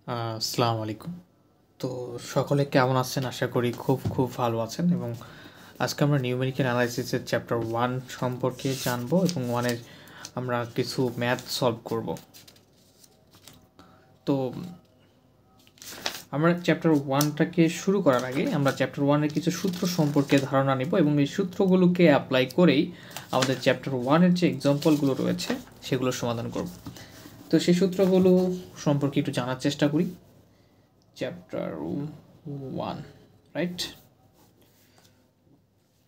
আসসালামু আলাইকুম। তো সকলে কেমন আছেন? আশা করি খুব ভালো আছেন এবং আজকে আমরা নিউমেরিক্যাল অ্যানালাইসিসের চ্যাপ্টার 1 সম্পর্কে জানবো এবং 1 এর আমরা কিছু ম্যাথ সলভ করব। তো আমরা চ্যাপ্টার 1টাকে শুরু করার আগে আমরা চ্যাপ্টার 1 এর কিছু সূত্র সম্পর্কে ধারণা নিব এবং এই সূত্রগুলোকে অ্যাপ্লাই করেই আমাদের চ্যাপ্টার 1 এর যে এক্সাম্পলগুলো রয়েছে সেগুলো সমাধান করব। তো সেই সূত্রগুলো সম্পর্কে একটু জানার চেষ্টা করি। Chapter 1, right?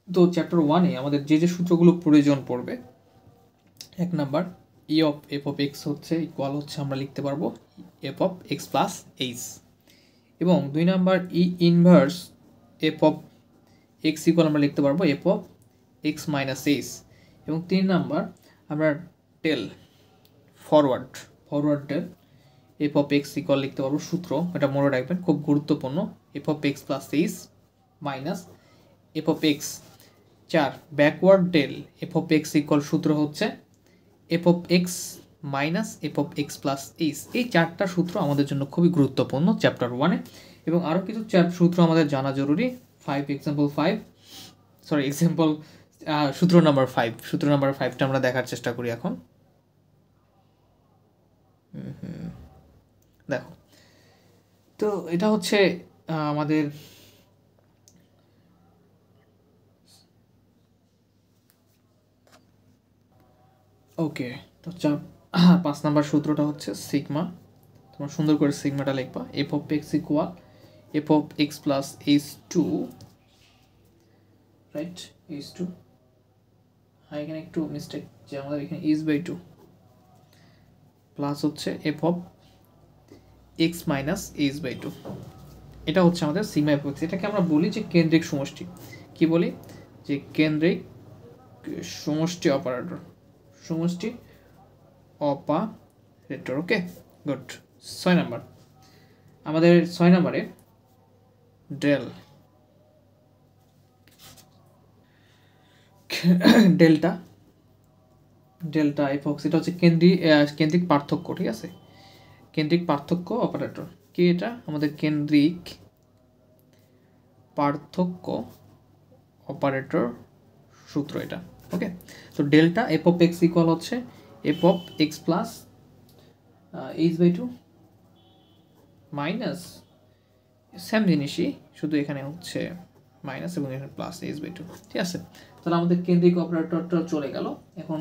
তো চ্যাপ্টার 1-এ আমাদের যে সূত্রগুলো প্রয়োজন পড়বে, 1 number E of F of X হচ্ছে ইকুয়াল হচ্ছে আমরা লিখতে পারবো F of x plus H, এবং 2 number E inverse F of x equal আমরা লিখতে পারবো F of x minus H, এবং 3 নাম্বার আমরা del forward del F of x equal লিখতে পারবো সূত্র, এটা মনে রাখবেন, খুব গুরুত্বপূর্ণ, F of x plus H minus F of x. 4 backward del F of x equal সূত্র হচ্ছে F of x minus F of x plus h. এই 4টা সূত্র আমাদের জন্য খুবই গুরুত্বপূর্ণ চ্যাপ্টার 1-এ, এবং আরও কিছু সূত্র আমাদের জানা জরুরি। সূত্র নাম্বার 5টা আমরা দেখার চেষ্টা করি এখন। দেখো, তো এটা হচ্ছে আমাদের ওকে। তো 5 নাম্বার সূত্রটা হচ্ছে সিগমা। তোমরা সুন্দর করে সিগমাটা লিখবা, f of x equal f of x plus h two, right? H two, এখানে একটু মিস্টেক, যে আমাদের এখানে এইচ বাই টু প্লাস হচ্ছে F of x minus h by two. এটা হচ্ছে আমাদের সিগমা এফ এক্স। এটাকে আমরা বলি যে কেন্দ্রিক সমষ্টি। কি বলি? যে কেন্দ্রিক সমষ্টি অপারেটর, সমষ্টি অপারেটর। ওকে, গুড। 6 নাম্বার, আমাদের 6 নাম্বারে ডেল্টা এফ অক্স, এটা হচ্ছে কেন্দ্রিক পার্থক্য, ঠিক আছে? কেন্দ্রিক পার্থক্য অপারেটর কি? এটা আমাদের কেন্দ্রিক পার্থক্য অপারেটর সূত্র এটা। ওকে, তো delta F of x equal হচ্ছে F of x plus H by two minus, same জিনিসই, শুধু এখানে হচ্ছে মাইনাস এবং এখানে প্লাস এইচ বাই টু, ঠিক আছে? তাহলে আমাদের কেন্দ্রিক অপারেটরটা চলে গেল। এখন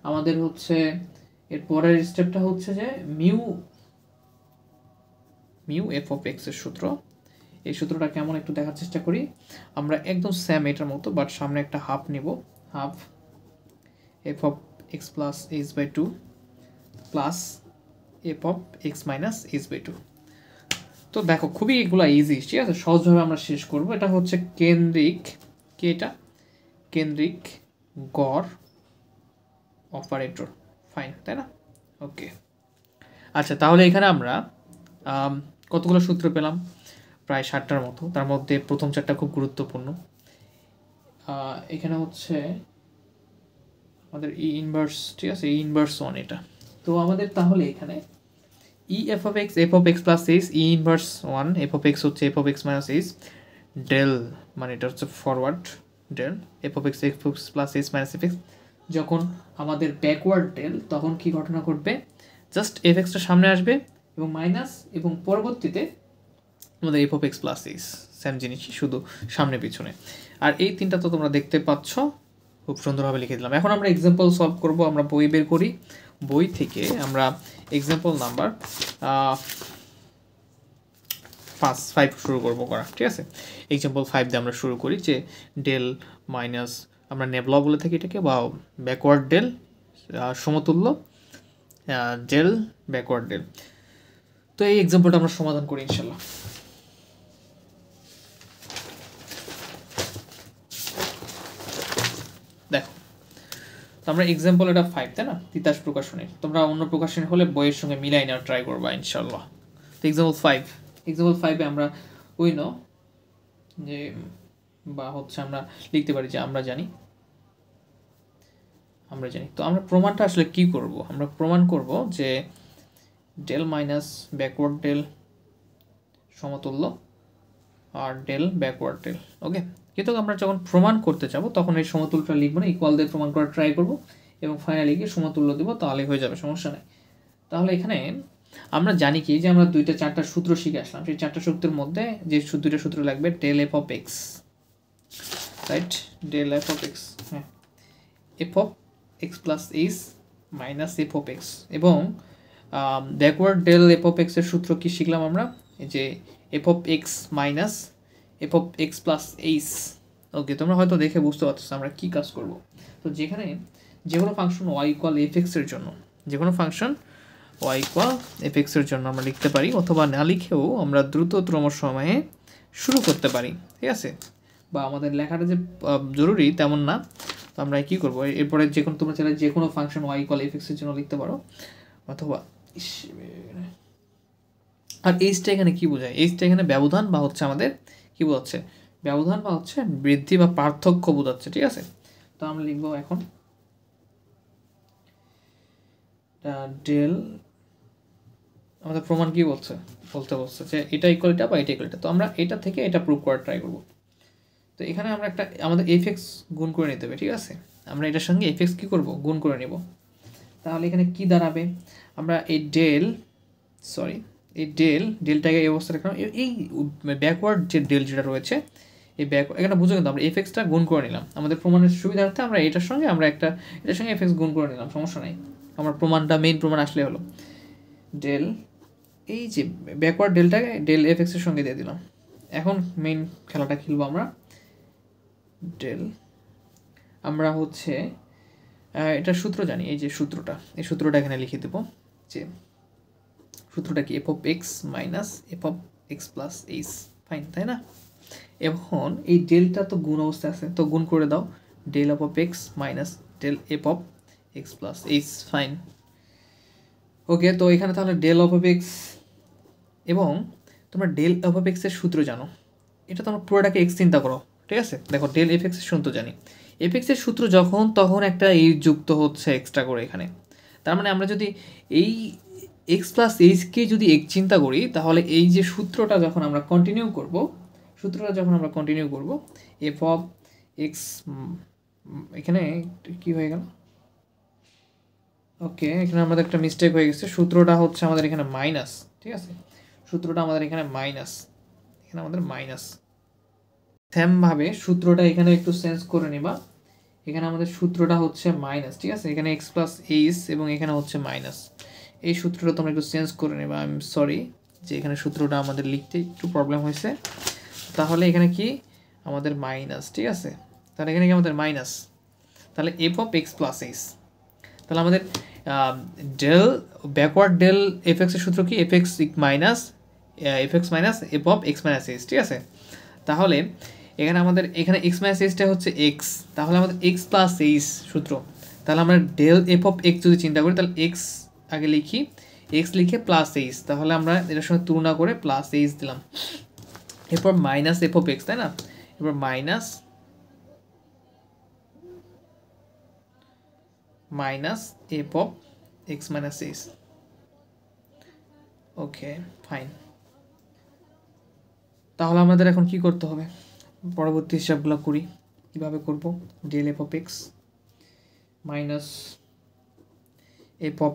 আমাদের হচ্ছে এর পরের স্টেপটা হচ্ছে যে মিউ এফ অফ এক্স এর সূত্র। এই সূত্রটা কেমন একটু দেখার চেষ্টা করি। আমরা একদম সেম এটার মতো, বাট সামনে একটা হাফ নিব, half f of x plus H by two plus F of x minus h by two. তো দেখো, খুবই এগুলো ইজি, ঠিক আছে? সহজভাবে আমরা শেষ করব। এটা হচ্ছে কেন্দ্রিক, কি এটা? কেন্দ্রিক গড় অপারেটর, ফাইন, তাই না? ওকে, আচ্ছা, তাহলে এখানে আমরা কতগুলো সূত্র পেলাম? প্রায় 60টার মতো। তার মধ্যে প্রথম 4টা খুব গুরুত্বপূর্ণ। এখানে হচ্ছে আমাদের ই ইনভার্স, ঠিক আছে? ই ইনভার্স 1 এটা। তো আমাদের তাহলে এখানে E F of x plus H, E inverse 1 F of X হচ্ছে F of x minus H, del মানে এটা হচ্ছে forward del F of x plus H minus F X. যখন আমাদের ব্যাকওয়ার্ড ডেল, তখন কি ঘটনা ঘটবে? জাস্ট এফ এক্সটা সামনে আসবে এবং মাইনাস, এবং পরবর্তীতে আমাদের F of x plus H, same জিনিসই, শুধু সামনে পিছনে। আর এই 3টা তো তোমরা দেখতে পাচ্ছ, খুব সুন্দরভাবে লিখে দিলাম। এখন আমরা এক্সাম্পল সলভ করব। আমরা বই বের করি, বই থেকে আমরা এক্সাম্পল নাম্বার 5 শুরু করবো করা, ঠিক আছে? এক্সাম্পল 5 দিয়ে আমরা শুরু করি, যে ডেল মাইনাস, আমরা নেবলা বলে থাকি এটাকে, বা ব্যাকওয়ার্ড ডেল সমতুল্য ডেল ব্যাকওয়ার্ড ডেল। তো এই এক্সাম্পলটা আমরা সমাধান করি ইনশাল্লাহ। দেখো, তো আমরা এক্সাম্পল, এটা 5, তাই না? তিতাস প্রকাশনের। তোমরা অন্য প্রকাশনের হলে বইয়ের সঙ্গে মিলাই নেওয়ার ট্রাই করবা ইনশাল্লাহ। তো এক্সাম্পল 5-এ আমরা যে, বা হচ্ছে আমরা লিখতে পারি যে আমরা জানি। তো আমরা প্রমাণটা আসলে কি করব? আমরা প্রমাণ করব যে ডেল মাইনাস ব্যাকওয়ার্ড ডেল সমতুল্য আর ডেল ব্যাকওয়ার্ড ডেল। ওকে, কিন্তু আমরা যখন প্রমাণ করতে যাব তখন এই সমতুল্যটা লিখবো না, ইকুয়াল দিয়ে প্রমাণ করার ট্রাই করব এবং ফাইনালি গিয়ে সমতুল্য দেবো, তাহলে হয়ে যাবে, সমস্যা নেই। তাহলে এখানে আমরা জানি কি যে আমরা 2-4টা সূত্র শিখে আসলাম, সেই 4টা সূত্রের মধ্যে যে 2টা সূত্র লাগবে del F of X, right, del F of X, হ্যাঁ, F of x plus H minus F of X, এবং ব্যাকওয়ার্ড ডেল এফ অফ এক্সের সূত্র কি শিখলাম আমরা, যে F of x minus F of x plus H. Okay, তোমরা হয়তো দেখে বুঝতে পারছো আমরা কী কাজ করব। তো যেখানে যে কোনো ফাংশন ওয়াই ইকুয়াল এফ এক্সের জন্য, যে কোনো ফাংশন ওয়াই ইকুয়াল এফ এক্সের জন্য আমরা লিখতে পারি, অথবা না লিখেও আমরা দ্রুততম সময়ে শুরু করতে পারি, ঠিক আছে, বা আমাদের লেখাটা যে জরুরি তেমন না। তো আমরা কী করবো, এরপরে যে কোনো তোমরা চাইলে যে কোনো ফাংশন ওয়াই ইকুয়াল এফ এক্সের জন্য লিখতে পারো, অথবা আর এইচটা এখানে কী বোঝায়, এইচটা এখানে ব্যবধান বা হচ্ছে আমাদের কী বোঝাচ্ছে, ব্যবধান বা হচ্ছে বৃদ্ধি বা পার্থক্য বোঝাচ্ছে, ঠিক আছে। তো আমরা লিখবো এখন ডেল, আমাদের প্রমাণ কি বলছে যে এটা ইকুয়াল এটা বা এটা ইকুয়াল এটা, তো আমরা এটা থেকে এটা প্রুভ করার ট্রাই করব। তো এখানে আমরা একটা আমাদের এফ এক্স গুণ করে নিতে হবে, ঠিক আছে, আমরা এটার সঙ্গে এফ এক্স কী করবো, গুণ করে নেব। তাহলে এখানে কি দাঁড়াবে, আমরা এই ডেলটাকে এই অবস্থা রাখলাম, এই ব্যাকওয়ার্ড যে ডেল যেটা রয়েছে এই এখানে বুঝো, কিন্তু আমরা এফ এক্সটা গুণ করে নিলাম আমাদের প্রমাণের সুবিধার্থে, আমরা এটার সঙ্গে এটার সঙ্গে এফ এক্স গুণ করে নিলাম, সমস্যা নাই, আমার প্রমাণটা মেইন প্রমাণ আসলে হলো ডেল, এই যে ব্যাকওয়ার্ড ডেলটাকে ডেল এফ এক্সের সঙ্গে দিয়ে দিলাম। এখন মেইন খেলাটা খেলবো আমরা, ডেল, আমরা হচ্ছে এটা সূত্র জানি, এই যে এই সূত্রটা এখানে লিখে দেবো, যে সূত্রটা কি, F of x minus F of x plus H, fine, তাই না। এখন এই ডেলটা তো গুণ অবস্থায় আছে, তো গুণ করে দাও, del F of x minus del F of x plus H, fine. Okay, তো এখানে তাহলে ডেল অফ এক্স, এবং তোমরা ডেল এফ অফ এক্সের সূত্র জানো, এটা তোমরা পুরোটাকে এক্স চিন্তা করো, ঠিক আছে। দেখো ডেল এফ এক্সের সূত্র জানি, এফ এক্সের সূত্র যখন তখন একটা এই যুক্ত হচ্ছে এক্সট্রা করে এখানে, তার মানে আমরা যদি এই এক্স প্লাস এইচকে যদি এক চিন্তা করি, তাহলে এই যে সূত্রটা যখন আমরা কন্টিনিউ করব, এফ অফ এক্স, এখানে কি হয়ে গেল, ওকে, এখানে আমাদের একটা মিস্টেক হয়ে গেছে, সূত্রটা হচ্ছে আমাদের এখানে মাইনাস, ঠিক আছে, সূত্রটা আমাদের এখানে মাইনাস, এখানে আমাদের মাইনাস, সেমভাবে সূত্রটা এখানে একটু চেঞ্জ করে নিবা, এখানে আমাদের সূত্রটা হচ্ছে মাইনাস, ঠিক আছে, এখানে এক্স প্লাস এইচ এবং এখানে হচ্ছে মাইনাস, এই সূত্রটা তোমরা একটু চেঞ্জ করে নেবা। আই এম সরি যে এখানে সূত্রটা আমাদের লিখতে একটু প্রবলেম হয়েছে, তাহলে এখানে কি আমাদের মাইনাস, ঠিক আছে, তাহলে এখানে কি আমাদের মাইনাস, তাহলে F of x plus H, তাহলে আমাদের ডেল ব্যাকওয়ার্ড ডেল এফ এক্সের সূত্র কি, F x minus F of x minus H, ঠিক আছে। তাহলে এখানে আমাদের এখানে এক্স মাইনাস এইচটা হচ্ছে এক্স, তাহলে আমাদের এক্স প্লাস এইচ সূত্র, তাহলে আমরা ডেল এফ অফ এক্স যদি চিন্তা করি, তাহলে এক্স আগে লিখি, এক্স লিখে প্লাস এইচ, তাহলে আমরা এটার সঙ্গে তুলনা করে প্লাস এইচ দিলাম, এরপর মাইনাস এফ অফ এক্স, তাই না, এরপর minus F of x minus H. Okay, fine. তাহলে আমাদের এখন কি করতে হবে, পরবর্তী হিসাবগুলো করি, কীভাবে করব, del F of x minus F of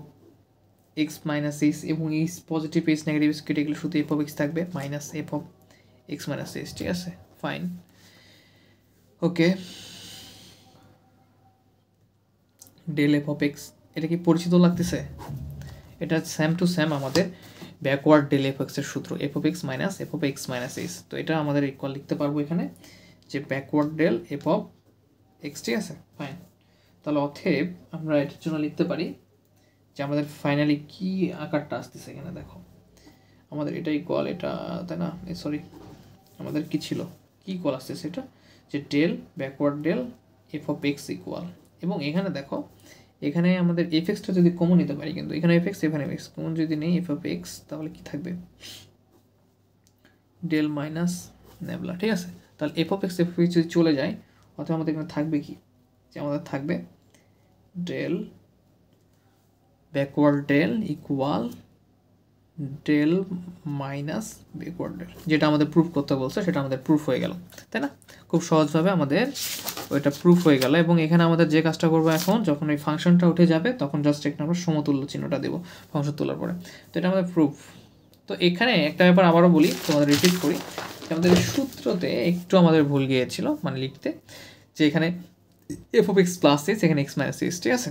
x minus H, এবং H positive H negative H কেটে গেলে শুধু এফ অফ এক্স থাকবে, minus F of x minus H, ঠিক আছে, fine. Okay, del F of X, এটা কি পরিচিত লাগতেছে, এটা সেম টু সেম আমাদের ব্যাকওয়ার্ড ডেল এফ এক্সের সূত্র, F of x minus F of x minus H, তো এটা আমাদের ইকুয়াল লিখতে পারবো এখানে, যে backward del F of x, ঠিক আছে, ফাইন। তাহলে অতএব আমরা এটার জন্য লিখতে পারি যে আমাদের ফাইনালি কি আকারটা আসতেছে, এখানে দেখো আমাদের এটা ইকুয়াল এটা, তাই না, সরি আমাদের কি ছিল, কি ইকুয়াল আসতেছে এটা, যে del backward del F of x equal, এবং এখানে দেখো এখানে আমাদের এফ এক্সটা যদি কমন নিতে পারি, কিন্তু এখানে এফ এক্স এখানে এফ এক্স কমন যদি নেই, এফ অফ এক্স, তাহলে কি থাকবে, ডেল মাইনাস নেবলা, ঠিক আছে। তাহলে এফ অফ এক্স যদি চলে যায়, অথবা আমাদের এখানে থাকবে কি, যে আমাদের থাকবে del backward del equal del minus backward del, যেটা আমাদের প্রুফ করতে বলছে সেটা আমাদের প্রুফ হয়ে গেল, তাই না? খুব সহজভাবে আমাদের ওইটা প্রুফ হয়ে গেল। এবং এখানে আমাদের যে কাজটা করবো এখন, যখন এই ফাংশনটা উঠে যাবে তখন জাস্ট একটা আমরা সমতুল্য চিহ্নটা দেবো ফাংশন তোলার পরে। তো এটা আমাদের প্রুফ। তো এখানে একটা ব্যাপার আবারও বলি, তোমাদের রিপিট করি, আমাদের সূত্রতে একটু আমাদের ভুল গিয়েছিল মানে লিখতে, যে এখানে F of x plus S, এখানে এক্স মাইনাস এস, ঠিক আছে?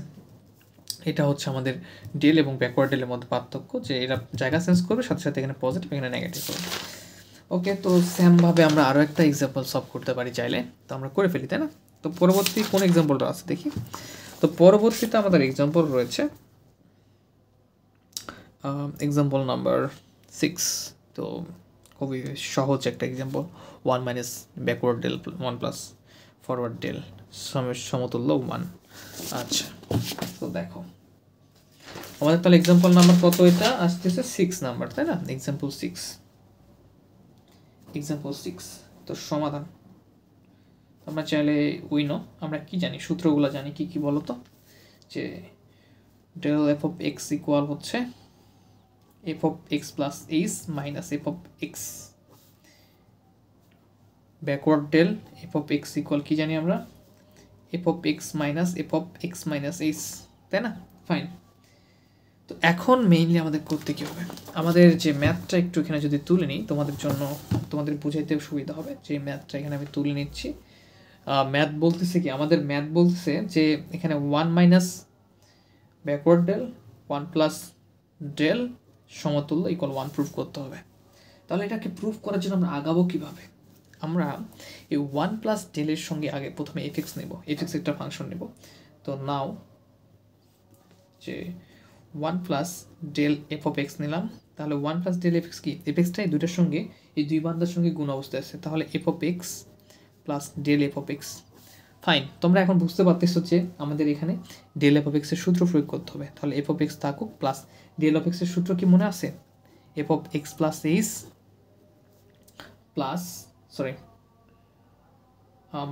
এটা হচ্ছে আমাদের ডেল এবং ব্যাকওয়ার্ড ডেলের মধ্যে পার্থক্য, যে এরা জায়গা চেঞ্জ করবে, সাথে সাথে এখানে পজিটিভ এখানে নেগেটিভ হবে। ওকে, তো সেমভাবে আমরা আরও একটা এক্সাম্পল সলভ করতে পারি চাইলে, তো আমরা করে ফেলি, তাই না? তো পরবর্তী কোন এক্সাম্পলটা আছে দেখি। তো পরবর্তীতে আমাদের এক্সাম্পল রয়েছে এক্সাম্পল নাম্বার 6। তো খুবই সহজ একটা example, 1 minus backward del 1 plus forward del সমতুল্য 1। আচ্ছা, তো দেখো আমাদের তাহলে এক্সাম্পল নাম্বার কত? এটা আসতেছে 6 নাম্বার, তাই না? এক্সাম্পল 6। তো সমাধান আমরা চাইলে উইনো, আমরা কি জানি, সূত্রগুলো জানি কি কি বলো তো, যে del F of x equal হচ্ছে F of x plus H minus F of X, backward del F of x equal কি জানি আমরা, F of x minus F of x minus H, তাই না? ফাইন। তো এখন মেইনলি আমাদের করতে কী হবে, আমাদের যে ম্যাথটা একটু এখানে যদি তুলে নিই তোমাদের জন্য, তোমাদের বুঝাইতে সুবিধা হবে, যে ম্যাথটা এখানে আমি তুলে নিচ্ছি। ম্যাথ বলতেছে কি, আমাদের ম্যাথ বলতেছে যে এখানে 1 minus backward del 1 plus del সমতুল্য ইকুয়াল 1 প্রুফ করতে হবে। তাহলে এটাকে প্রুফ করার জন্য আমরা আগাবো কীভাবে? আমরা এই 1 প্লাস ডেলের সঙ্গে আগে প্রথমে এফএক্স নেব, এফএক্স একটা ফাংশন নেব। তো নাও যে 1 plus del F of X নিলাম, তাহলে 1 প্লাস ডেল এফ এক্স কি, এফ এক্সটাই দুইটার সঙ্গে, এই দুই বান্ধার সঙ্গে গুণ অবস্থায় আছে, তাহলে F of x plus del F of X. Fine, তোমরা এখন বুঝতে পারতেছো যে আমাদের এখানে ডেল এফ অফ এক্সের সূত্র প্রয়োগ করতে হবে। তাহলে এফ অফ এক্স থাকুক প্লাস ডেল অফ এক্সের সূত্র কি মনে আছে, F of x plus H plus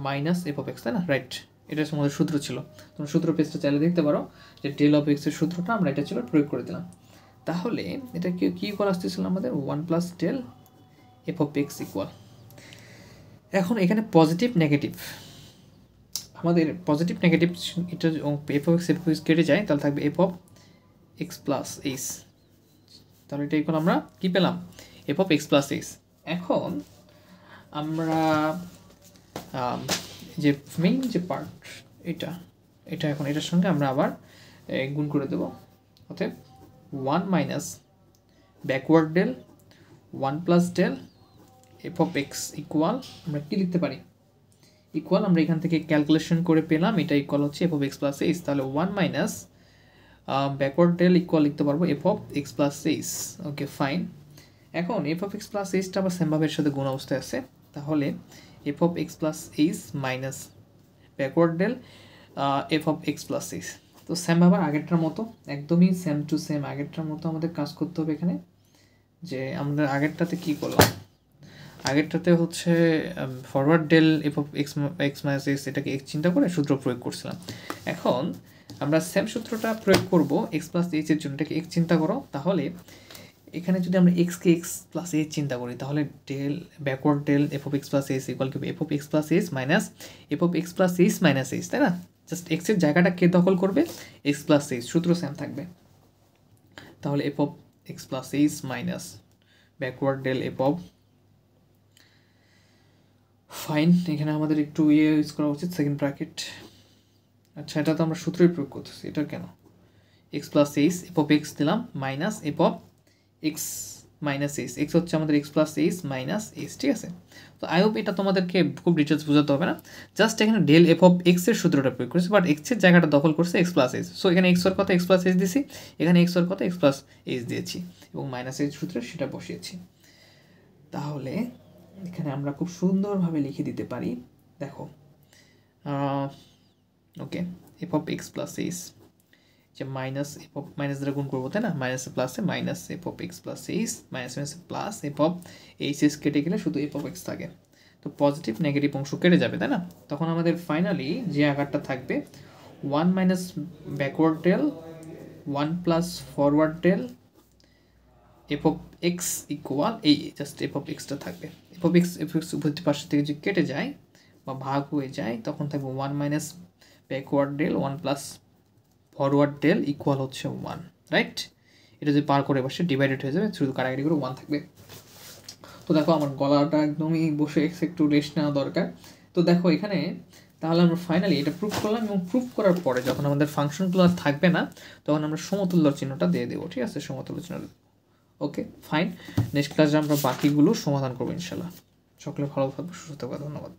minus F of x, তাই না? রাইট, এটা আমাদের সূত্র ছিল। তোমরা সূত্র পেজটা চাইলে দেখতে পারো, যে ডেল অফ এক্সের সূত্রটা আমরা এটা ছিল প্রয়োগ করে দিলাম। তাহলে এটা কি করে আসতেছিল আমাদের 1 plus del F of x equal, এখন এখানে পজিটিভ নেগেটিভ, আমাদের পজিটিভ নেগেটিভ এটা এফ অফ এক্স কেটে যায়, তাহলে থাকবে F of x plus H. তাহলে এটা ইকুয়াল আমরা কি পেলাম, F of x plus H. এখন আমরা যে মেইন যে পার্ট এটা এখন এটার সঙ্গে আমরা আবার গুণ করে দেব, অতএব 1 minus backward del 1 plus del F of x equal, আমরা কি লিখতে পারি, ইকুয়াল আমরা এখান থেকে ক্যালকুলেশন করে পেলাম, এটা ইকুয়াল হচ্ছে F of x plus H. তাহলে 1 মাইনাস ব্যাকওয়ার্ড ডেল ইকুয়াল লিখতে পারবো F of x plus H. Okay fine, এখন এফ অফ এক্স প্লাস এইচটা আবার সেমভাবে এর সাথে গুণ অবস্থায় আছে, তাহলে F of x plus H minus backward del F of x plus H. তো সেমভাবে আগেরটার মতো, একদমই সেম টু সেম আগেরটার মতো আমাদের কাজ করতে হবে এখানে। যে আমরা আগেরটাতে কী করলাম, আগেরটাতে হচ্ছে forward del F of x minus X, এটাকে এক্স চিন্তা করে সূত্র প্রয়োগ করছিলাম। এখন আমরা সেম সূত্রটা প্রয়োগ করব এক্স প্লাস এইচের জন্য, এটাকে এক্স চিন্তা করো। তাহলে এখানে যদি আমরা এক্সকে এক্স প্লাস এইচ চিন্তা করি, তাহলে del backward del F of x plus H equal to F of x plus H minus F of x plus H minus H, তাই না? জাস্ট এক্সের জায়গাটা কে দখল করবে, এক্স প্লাস এইচ, সূত্র সেম থাকবে। তাহলে F of x plus H minus backward del F of, fine, এখানে আমাদের একটু ইউজ করা উচিত সেকেন্ড ব্র্যাকেট। আচ্ছা, এটা তো আমরা সূত্রই প্রয়োগ করতেছি, এটা কেন, X plus H F of X দিলাম minus F of x minus H, X হচ্ছে আমাদের X plus H minus H, ঠিক আছে? তো আই হোপ এটা তোমাদেরকে খুব ডিটেলস বোঝাতে হবে না, জাস্ট এখানে ডেল এফ অফ এক্সের সূত্রটা প্রয়োগ করেছে, বাট এক্সের জায়গাটা দখল করছে এক্স প্লাস এইচ। সো এখানে এক্স এর কথা এক্স প্লাস এইচ দিয়েছি, এখানে এক্স এর কথা এক্স প্লাস এইচ দিয়েছি, এবং মাইনাস এইচ সূত্রে সেটা বসিয়েছি। তাহলে এখানে আমরা খুব সুন্দরভাবে লিখে দিতে পারি, দেখো okay, F of x plus H, যে মাইনাস এফ অফ মাইনাস দ্বারা গুণ করবো, তাই না? মাইনাসে প্লাসে minus F of x plus H, minus মাইনাসে plus F of H S কেটে গেলে শুধু এফ অফ এক্স থাকে, তো পজিটিভ নেগেটিভ অংশ কেটে যাবে, তাই না? তখন আমাদের ফাইনালি যে আকারটা থাকবে 1 minus backward del 1 plus forward del F of x equal এই জাস্ট এফ অফ এক্সটা থাকবে। এফ অফ এক্স উভয় পাশের থেকে যে কেটে যায় বা ভাগ হয়ে যায় তখন থাকবে 1 minus backward del 1 plus forward del equal হচ্ছে 1, রাইট? এটা যদি পার করে বসে ডিভাইডেড হয়ে যাবে, শুধু কাটাকাটি করে 1 থাকবে। তো দেখো আমার গলাটা একদমই বসে একটু রেস্ট নেওয়া দরকার। তো দেখো এখানে তাহলে আমরা ফাইনালি এটা প্রুফ করলাম, এবং প্রুফ করার পরে যখন আমাদের ফাংশনগুলো আর থাকবে না তখন আমরা সমতুল্য চিহ্নটা দিয়ে দেবো, ঠিক আছে? সমতুল্য চিহ্ন। ওকে ফাইন, নেক্সট ক্লাসে আমরা বাকিগুলো সমাধান করবো ইনশাল্লাহ। সকলে ভালো থাকবে, সুস্থ থাকবে, ধন্যবাদ।